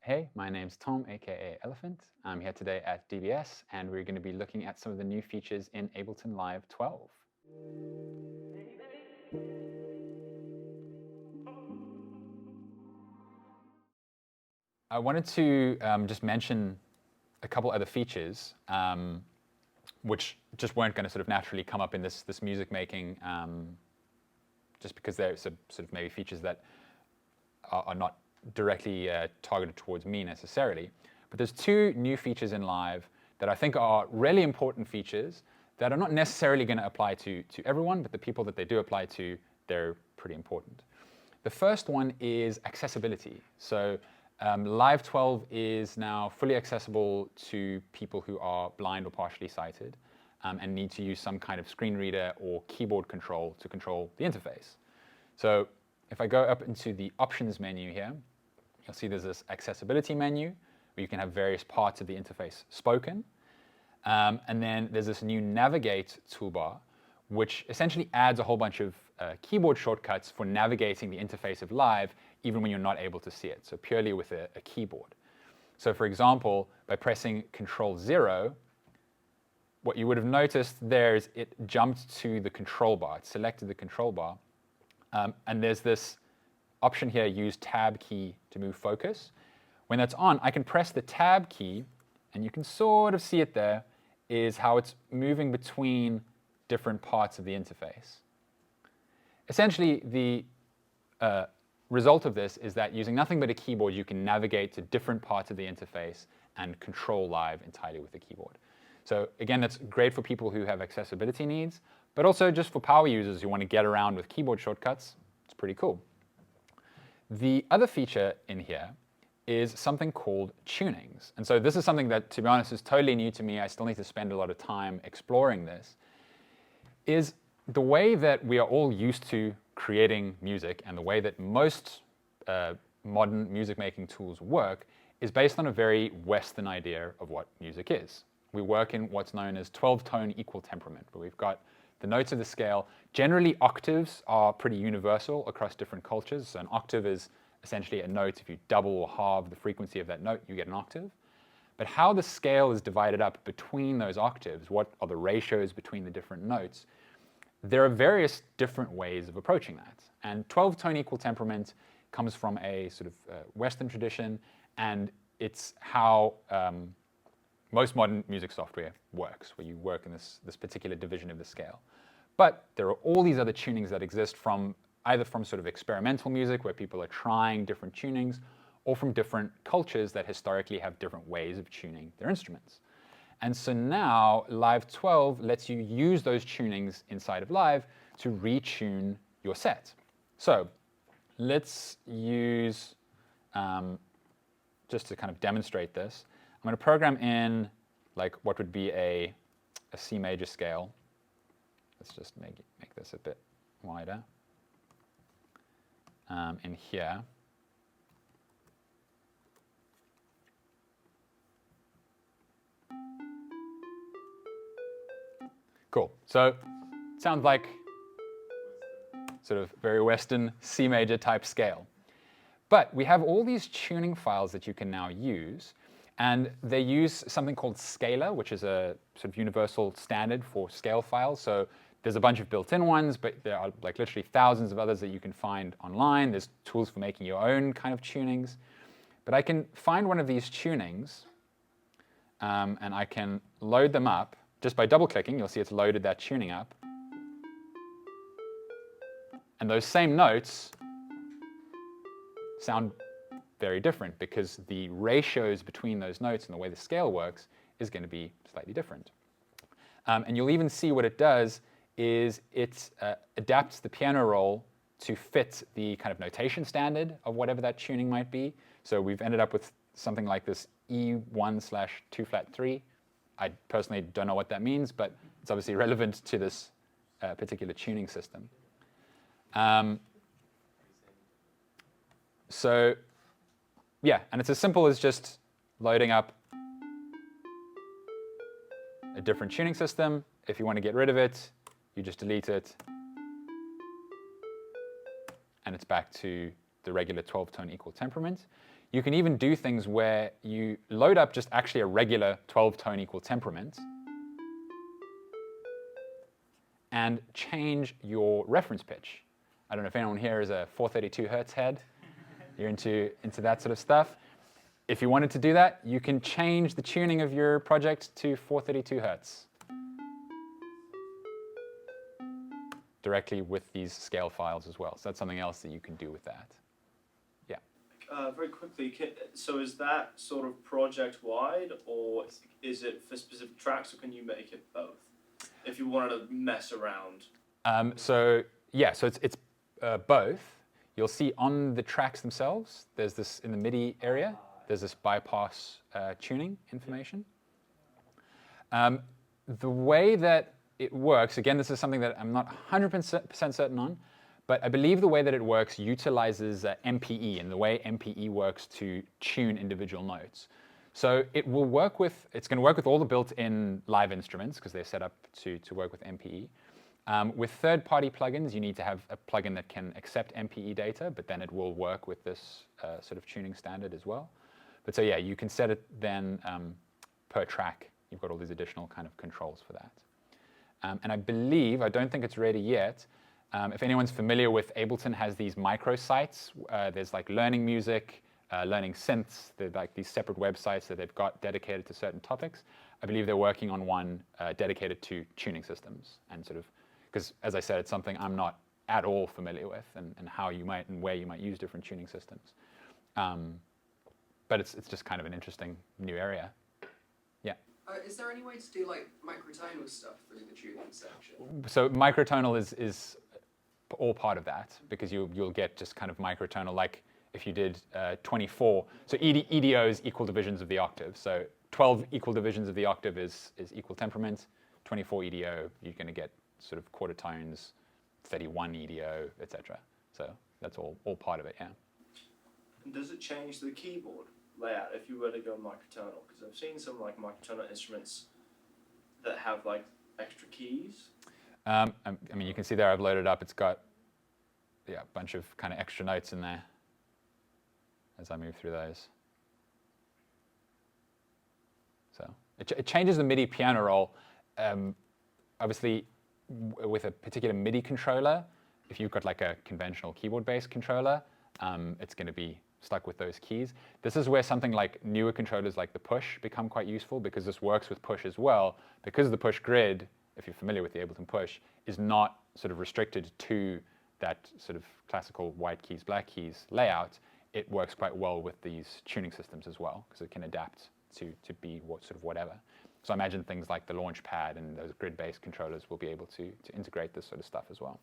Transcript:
Hey, my name's Tom, aka Elephant. I'm here today at DBS, and we're going to be looking at some of the new features in Ableton Live 12. I wanted to just mention a couple other features which just weren't going to sort of naturally come up in this music making, just because they're sort of maybe features that are not directly targeted towards me necessarily. But there's two new features in Live that I think are really important features that are not necessarily going to apply to everyone, but the people that they do apply to, they're pretty important. The first one is accessibility. So Live 12 is now fully accessible to people who are blind or partially sighted and need to use some kind of screen reader or keyboard control to control the interface. So if I go up into the options menu here, you'll see there's this accessibility menu where you can have various parts of the interface spoken. And then there's this new navigate toolbar, which essentially adds a whole bunch of keyboard shortcuts for navigating the interface of Live, even when you're not able to see it, so purely with a keyboard. So for example, by pressing Control-0, what you would have noticed there is it jumped to the control bar. It selected the control bar. And there's this option here, use Tab key to move focus. When that's on, I can press the Tab key, and you can sort of see it there, is how it's moving between different parts of the interface. Essentially, the result of this is that using nothing but a keyboard, you can navigate to different parts of the interface and control Live entirely with the keyboard. So again, that's great for people who have accessibility needs, but also just for power users who want to get around with keyboard shortcuts. It's pretty cool. The other feature in here is something called tunings. And so this is something that, to be honest, is totally new to me. I still need to spend a lot of time exploring this. Is the way that we are all used to creating music and the way that most modern music-making tools work is based on a very Western idea of what music is. We work in what's known as 12-tone equal temperament, where we've got the notes of the scale. Generally, octaves are pretty universal across different cultures. So an octave is essentially a note. If you double or halve the frequency of that note, you get an octave. But how the scale is divided up between those octaves, what are the ratios between the different notes, there are various different ways of approaching that. And 12-tone equal temperament comes from a sort of Western tradition, and it's how most modern music software works, where you work in this particular division of the scale. But there are all these other tunings that exist either from sort of experimental music, where people are trying different tunings, or from different cultures that historically have different ways of tuning their instruments. And so now Live 12 lets you use those tunings inside of Live to retune your set. So let's use, just to kind of demonstrate this, I'm going to program in like what would be a C major scale. Let's just make this a bit wider. In here. Cool. So it sounds like sort of very Western C major type scale. But we have all these tuning files that you can now use, and they use something called Scalar, which is a sort of universal standard for scale files. So there's a bunch of built-in ones, but there are like literally thousands of others that you can find online. There's tools for making your own kind of tunings. But I can find one of these tunings, and I can load them up. Just by double-clicking, you'll see it's loaded that tuning up. And those same notes sound very different because the ratios between those notes and the way the scale works is going to be slightly different. And you'll even see what it does is it adapts the piano roll to fit the kind of notation standard of whatever that tuning might be. So we've ended up with something like this E1/2-flat-3. I personally don't know what that means, but it's obviously relevant to this particular tuning system. So yeah, and it's as simple as just loading up a different tuning system. If you want to get rid of it, you just delete it, and it's back to the regular 12-tone equal temperament. You can even do things where you load up just actually a regular 12-tone equal temperament and change your reference pitch. I don't know if anyone here is a 432 hertz head. You're into that sort of stuff. If you wanted to do that, you can change the tuning of your project to 432 hertz directly with these scale files as well. So that's something else that you can do with that. Yeah. Very quickly, so is that sort of project-wide, or is it for specific tracks, or can you make it both if you wanted to mess around? So it's both. You'll see on the tracks themselves, there's this, in the MIDI area, there's this bypass tuning information. The way that it works, again, this is something that I'm not 100% certain on, but I believe the way that it works utilizes MPE, and the way MPE works to tune individual notes. So it will work with, it's going to work with all the built-in live instruments because they're set up to work with MPE. With third-party plugins, you need to have a plugin that can accept MPE data, but then it will work with this sort of tuning standard as well. But so yeah, you can set it then per track. You've got all these additional kind of controls for that. And I believe, I don't think it's ready yet, if anyone's familiar with Ableton has these microsites. There's like learning music, learning synths. They're like these separate websites that they've got dedicated to certain topics. I believe they're working on one dedicated to tuning systems and sort of, because as I said, it's something I'm not at all familiar with and how you might and where you might use different tuning systems. But it's just kind of an interesting new area. Yeah. Is there any way to do like microtonal stuff through the tuning section? So microtonal is all part of that, because you'll get just kind of microtonal, like if you did 24. So EDO is equal divisions of the octave. So 12 equal divisions of the octave is equal temperament. 24 EDO, you're going to get sort of quarter tones, 31 EDO, etc. So that's all part of it, yeah. And does it change the keyboard layout if you were to go microtonal? Because I've seen some like microtonal instruments that have like extra keys. I mean, you can see there I've loaded up. It's got a bunch of kind of extra notes in there as I move through those. So it changes the MIDI piano roll. Obviously, with a particular MIDI controller, if you've got like a conventional keyboard-based controller, it's going to be stuck with those keys. This is where something like newer controllers like the Push become quite useful, because this works with Push as well. Because the Push grid, if you're familiar with the Ableton Push, is not sort of restricted to that sort of classical white keys, black keys layout. It works quite well with these tuning systems as well, because it can adapt to be what sort of whatever. So I imagine things like the Launchpad and those grid-based controllers will be able to integrate this sort of stuff as well.